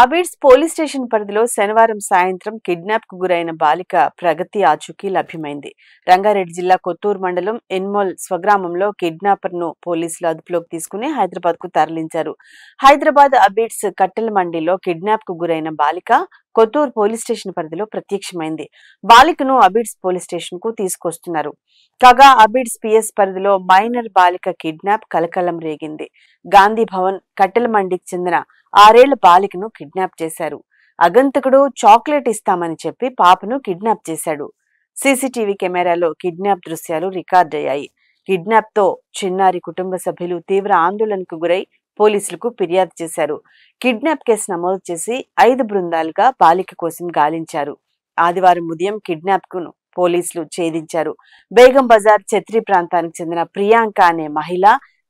Abids police station పరిధిలో శనివారం సాయంత్రం కిడ్నాప్ కు గురైన బాలిక ప్రగతి ఆచూకీ లభ్యమైంది. రంగారెడ్డి జిల్లా కొత్తూరు మండలం ఎన్మోల్ స్వగ్రామంలో కిడ్నాపర్ ను పోలీసులు అదుపులోకి తీసుకుని హైదరాబాద్ కు తరలించారు. హైదరాబాద్ అబిడ్స్ కట్టెల మండీలో కిడ్నాప్ కు గురైన బాలిక కొత్తూరు పోలీస్ స్టేషన్ పరిధిలో ప్రత్యక్షమైంది. బాలికను అబిడ్స్ పోలీస్ స్టేషన్ కు తీసుకొస్తున్నారు. కాగా అబిడ్స్ పిఎస్ పరిధిలో మైనర్ బాలిక కిడ్నాప్ కలకలం రేగింది. గాంధీ భవన్ కట్టెల మండికి చెందిన 6 ఏళ్ల బాలికను కిడ్నాప్ చేశారు. అగంతకుడు చాక్లెట్ ఇస్తామని చెప్పి పాపను కిడ్నాప్ చేశాడు. సీసీటీవీ కెమెరాలో కిడ్నాప్ దృశ్యాలు రికార్డయ్యాయి. కిడ్నాప్ తో చిన్నారి కుటుంబ సభ్యులు తీవ్ర ఆందోళనకు గురై పోలీసులకు ఫిర్యాదు చేశారు. కిడ్నాప్ కేసు నమోదు చేసి 5 బృందాలుగా బాలిక కోసం గాలించారు. ఆదివారం ఉదయం కిడ్నాప్ కు పోలీసులు ఛేదించారు. బేగం బజార్ ఛత్రి ప్రాంతానికి చెందిన ప్రియాంక అనే మహిళ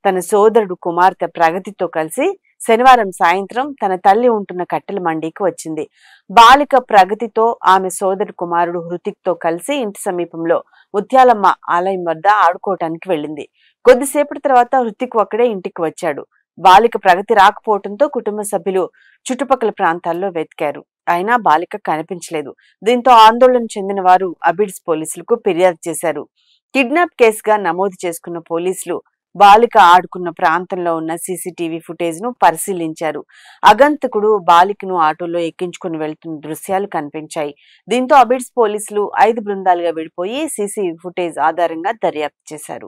తన సోదరుడు కుమార్తె ప్రగతితో కలిసి శనివారం సాయంత్రం తన తల్లి ఉంటున్న కట్టెల మండీకి వచ్చింది. బాలిక ప్రగతితో ఆమె సోదరుడు కుమారుడు హృతిక్ తో కలిసి ఇంటి సమీపంలో ముత్యాలమ్మ ఆలయం వద్ద ఆడుకోవటానికి వెళ్లింది. కొద్దిసేపటి తర్వాత హృతిక్ ఒక్కడే ఇంటికి వచ్చాడు. బాలిక ప్రగతి రాకపోవడంతో కుటుంబ సభ్యులు చుట్టుపక్కల ప్రాంతాల్లో వెతికారు. అయినా బాలిక కనిపించలేదు. దీంతో ఆందోళన చెందిన వారు అబిడ్స్ పోలీసులకు ఫిర్యాదు చేశారు. కిడ్నాప్ కేసుగా నమోదు చేసుకున్న పోలీసులు బాలిక ఆడుకున్న ప్రాంతంలో ఉన్న సీసీటీవీ ఫుటేజ్ ను పరిశీలించారు. అగంతకుడు బాలికను ఆటోలో ఎక్కించుకుని వెళ్తున్న దృశ్యాలు కనిపించాయి. దీంతో అబిడ్స్ పోలీసులు 5 బృందాలుగా విడిపోయి సీసీ ఫుటేజ్ ఆధారంగా దర్యాప్తు చేశారు.